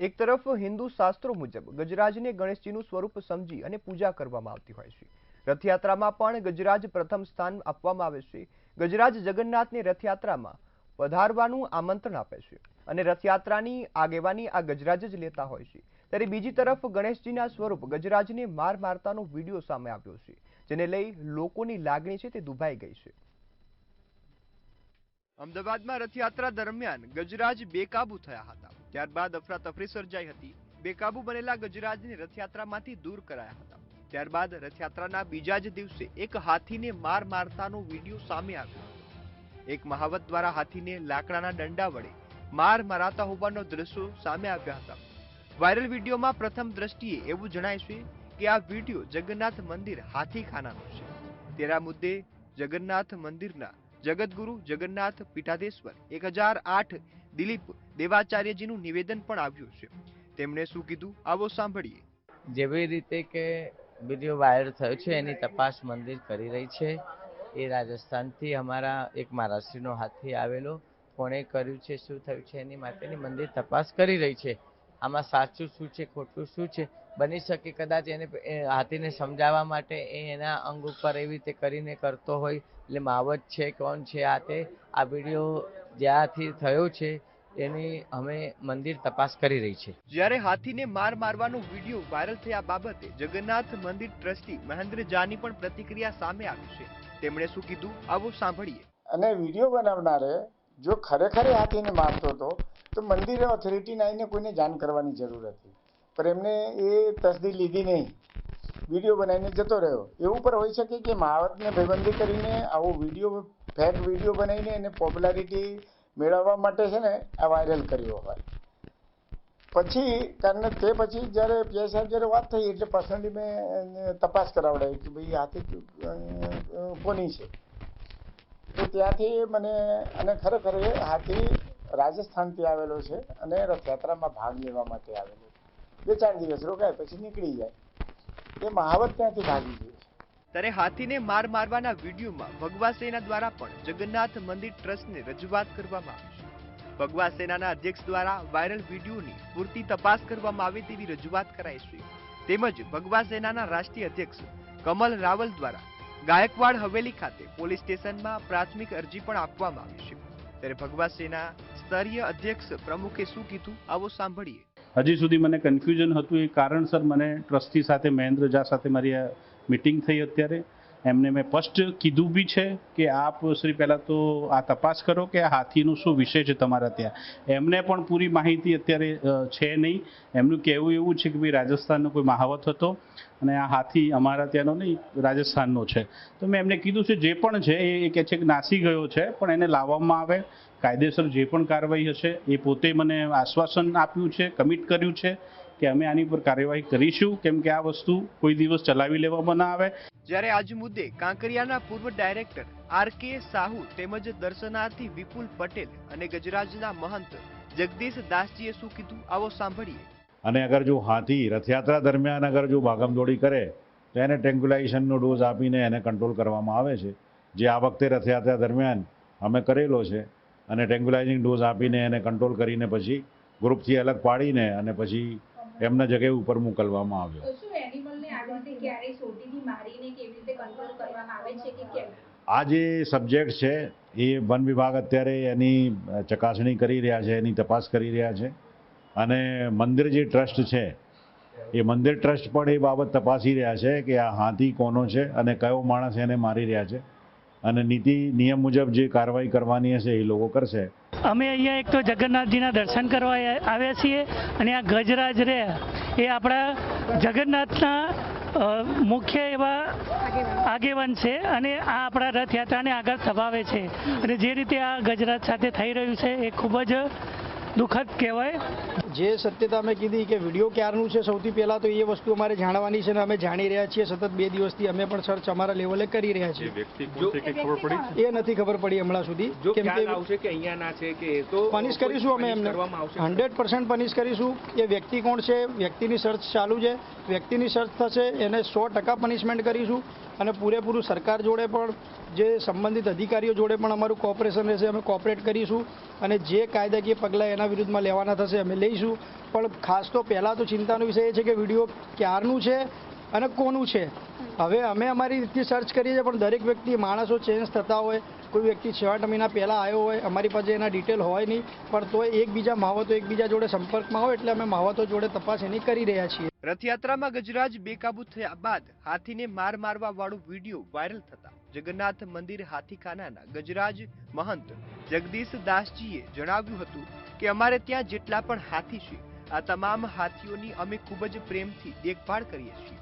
એક તરફ હિન્દુ શાસ્ત્રો મુજબ ગજરાજને ગણેશજીનું સ્વરૂપ સમજી અને પૂજા કરવામાં આવતી હોય છે। રથયાત્રામાં પણ ગજરાજ પ્રથમ સ્થાન આપવામાં આવે છે। ગજરાજ જગન્નાથને રથયાત્રામાં પધારવાનું આમંત્રણ આપે છે અને રથયાત્રાની આગેવાની આ ગજરાજ જ લેતા હોય છે। ત્યારે બીજી તરફ ગણેશજીના સ્વરૂપ ગજરાજને માર મારતાનો વિડીયો સામે આવ્યો છે, જેને લઈ લોકોની લાગણી છે તે દુભાઈ ગઈ છે। અમદાવાદમાં રથયાત્રા દરમિયાન ગજરાજ બેકાબુ થયા હતા। ત્યારબાદ અફરાતફરી સર્જાઈ હતી। બેકાબુ બનેલા ગજરાજને રથયાત્રામાંથી દૂર કરાયા હતા। ત્યારબાદ રથયાત્રાના બીજા જ દિવસે એક હાથીને માર મારતાનો વિડીયો સામે આવ્યો હતો। એક મહાવત દ્વારા હાથીને લાકડાના દંડા વડે માર મરાતા હોવાનો દ્રશ્યો સામે આવ્યા હતા। વાયરલ વિડીયોમાં પ્રથમ દ્રષ્ટિએ એવું જણાય છે કે આ વિડીયો જગન્નાથ મંદિર હાથીખાનાનો છે। ત્યારે આ મુદ્દે જગન્નાથ મંદિરના જગતગુરુ જગન્નાથ પીઠાધીશ્વર 1008 દિલીપ દેવાચાર્યજીનું નિવેદન પણ આવ્યું છે। તેમણે શું કીધું આવો સાંભળીએ। જેવી રીતે કે વિડીયો વાયરલ થયો છે એની તપાસ મંદિર કરી રહી છે। એ રાજસ્થાનથી અમારા એક મહારાષ્ટ્રીનો હાથી આવેલો, કોણે કર્યું છે, શું થયું છે એની માટેની મંદિર તપાસ કરી રહી છે। આમાં સાચું શું છે ખોટું શું છે, બની શકે કદાચ એને હાથીને સમજાવવા માટે એના અંગ ઉપર એવી રીતે કરીને કરતો હોય, એટલે માવત છે કોણ છે આ વિડીયો જ્યાંથી થયો છે એની અમે મંદિર તપાસ કરી રહી છે। જ્યારે હાથીને માર મારવાનો વિડીયો વાયરલ થયા બાબતે જગન્નાથ મંદિર ટ્રસ્ટી મહેન્દ્ર જાની પણ પ્રતિક્રિયા સામે આવી છે। તેમણે શું કીધું આવો સાંભળીએ। અને વિડીયો બનાવનારે જો ખરેખર હાથીને મારતો હતો તો મંદિરે ઓથોરિટીને આવીને કોઈને જાણ કરવાની જરૂર હતી, પણ એમને એ તસદી લીધી નહીં, વિડીયો બનાવીને જતો રહ્યો। એવું પણ હોઈ શકે કે મહાવતને ભાઈબંધી કરીને આવો વિડીયો ફેક વિડીયો બનાવીને એને પોપ્યુલારિટી મેળવવા માટે છે ને આ વાયરલ કર્યો હોય। પછી કારણ તે પછી જ્યારે પીઆઈ સાહેબ જ્યારે વાત થઈ એટલે પર્સનલી મેં તપાસ કરાવડાવી કે ભાઈ હાથી કોની છે, તો ત્યાંથી મને અને ખરેખર એ હાથી રાજસ્થાનથી આવેલો છે અને રથયાત્રામાં ભાગ લેવા માટે આવેલો છે। 2-4 દિવસ રોકાય પછી નીકળી જાય, એ મહાવત ત્યાંથી ભાગી ગયો છે। ત્યારે હાથીને માર મારવાના વિડીયોમાં ભગવા સેના દ્વારા પણ જગન્નાથ મંદિર ટ્રસ્ટને રજૂઆત કરવામાં આવી છે। ભગવા સેનાના અધ્યક્ષ દ્વારા વાયરલ વિડીયોની પૂરતી તપાસ કરવામાં આવે તેવી રજૂઆત કરાઈ છે। તેમજ ભગવા સેનાના રાષ્ટ્રીય અધ્યક્ષ કમલ રાવલ દ્વારા ગાયકવાડ હવેલી ખાતે પોલીસ સ્ટેશનમાં પ્રાથમિક અરજી પણ આપવામાં આવી છે। ત્યારે ભગવા સેના સ્તરીય અધ્યક્ષ પ્રમુખે શું કીધું આવો સાંભળીએ। હજી સુધી મને કન્ફ્યુઝન હતું, એ કારણસર મને ટ્રસ્ટી સાથે મહેન્દ્ર ઝા સાથે મારી આ મીટિંગ થઈ। અત્યારે એમને મેં સ્પષ્ટ કીધું બી છે કે આપ શ્રી પહેલાં તો આ તપાસ કરો કે આ હાથીનું શું વિષય છે તમારા ત્યાં। એમને પણ પૂરી માહિતી અત્યારે છે નહીં। એમનું કહેવું એવું છે કે ભાઈ રાજસ્થાનનો કોઈ મહાવત હતો અને આ હાથી અમારા ત્યાંનો નહીં રાજસ્થાનનો છે। તો મેં એમને કીધું છે જે પણ છે એ કહે છે કે નાસી ગયો છે, પણ એને લાવવામાં આવે, કાયદેસર જે પણ કાર્યવાહી હશે એ પોતે મને આશ્વાસન આપ્યું છે, કમિટ કર્યું છે કે અમે આની પર કાર્યવાહી કરીશું, કેમ કે આ વસ્તુ કોઈ દિવસ ચલાવી લેવામાં ના આવે। જ્યારે આજ મુદ્દે કાંકરિયાના પૂર્વ ડાયરેક્ટર આર.કે. સાહુ તેમજ દર્શનાર્થી વિપુલ પટેલ અને ગજરાજના મહંત જગદીશ દાસજીએ શું કીધું આવો સાંભળીએ। અને અગર જો હાથી રથયાત્રા દરમિયાન અગર જો ભાગમદોડી કરે તો એને ટ્રેન્ક્યુલાઇઝેશનનો ડોઝ આપીને એને કંટ્રોલ કરવામાં આવે છે, જે આ વખતે રથયાત્રા દરમિયાન અમે કરેલો છે। અને ટ્રેન્ક્યુલાઇઝિંગ ડોઝ આપીને એને કંટ્રોલ કરીને પછી ગ્રુપથી અલગ પાડીને અને પછી એમના જગ્યા ઉપર મોકલવામાં આવ્યો। આ જે સબ્જેક્ટ છે એ વન વિભાગ અત્યારે એની ચકાસણી કરી રહ્યા છે, એની તપાસ કરી રહ્યા છે। અને મંદિર જે ટ્રસ્ટ છે એ મંદિર ટ્રસ્ટ પણ એ બાબત તપાસી રહ્યા છે કે આ હાથી કોનો છે અને કયો માણસ એને મારી રહ્યા છે, અને નીતિ નિયમ મુજબ જે કાર્યવાહી કરવાની હશે એ લોકો કરશે। અમે અહીંયા એક તો જગન્નાથજીના દર્શન કરવા આવ્યા છીએ અને આ ગજરાજ રે એ આપણા જગન્નાથના મુખ્ય એવા આગેવાન છે અને આ આપણા રથયાત્રાને આગળ ધપાવે છે। અને જે રીતે આ ગજરાજ સાથે થઈ રહ્યું છે એ ખૂબ જ દુઃખદ કહેવાય। જે સત્યતા મેં કીધી કે વિડીયો ક્યારનું છે, સૌથી પહેલાં તો એ વસ્તુ અમારે જાણવાની છે અને અમે જાણી રહ્યા છીએ। સતત 2 દિવસથી અમે પણ સર્ચ અમારા લેવલે કરી રહ્યા છીએ। એ નથી ખબર પડી હમણાં સુધી, કેમ કે પનિશ કરીશું અમે એમને 100% પનિશ કરીશું। એ વ્યક્તિ કોણ છે, વ્યક્તિની સર્ચ ચાલુ છે, વ્યક્તિની સર્ચ થશે, એને 100% પનિશમેન્ટ કરીશું। અને પૂરેપૂરું સરકાર જોડે પણ જે સંબંધિત અધિકારીઓ જોડે પણ અમારું કોઓપરેશન રહેશે, અમે કોઓપરેટ કરીશું અને જે કાયદાકીય પગલાં એના વિરુદ્ધમાં લેવાના થશે અમે લઈશું। કરીશું. પણ ખાસ તો પહેલાં તો ચિંતાનો વિષય એ છે કે વિડીયો ક્યારનું છે અને કોનું છે. હવે અમે અમારી રીતે સર્ચ કરીએ છીએ, પણ દરેક વ્યક્તિ માણસો ચેન્જ થતા હોય. કોઈ વ્યક્તિ 6-8 મહિના પહેલાં આવ્યો હોય, અમારી પાસે એના ડિટેલ હોય નહીં, પણ તોય એકબીજા માવતો એકબીજા જોડે સંપર્કમાં હોય એટલે અમે માવતો જોડે તપાસ એની કરી રહ્યા છીએ. રથયાત્રામાં ગજરાજ બેકાબુ થયા બાદ હાથીને મારવા વાળો વિડીયો વાયરલ થતા જગન્નાથ મંદિર હાથીખાનાના ગજરાજ મહંત જગદીશ દાસજીએ જણાવ્યું હતું કે અમારે ત્યાં જેટલા પણ હાથી છે, આ તમામ હાથીઓની અમે ખૂબ જ પ્રેમથી દેખભાળ કરીએ છીએ.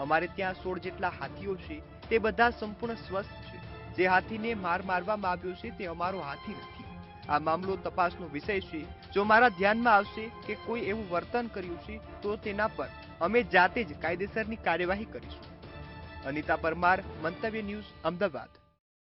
અમારે ત્યાં 16 જેટલા હાથીઓ છે, તે બધા સંપૂર્ણ સ્વસ્થ છે. જે હાથીને મારવામાં આવ્યો છે તે અમારો હાથી નથી. આ મામલો તપાસનો વિષય છે. જો મારા ધ્યાનમાં આવશે કે કોઈ એવું વર્તન કર્યું છે તો તેના પર અમે જાતે જ કાયદેસરની કાર્યવાહી કરીશું. અનિતા પરમાર, મંતવ્ય ન્યૂઝ, અમદાવાદ.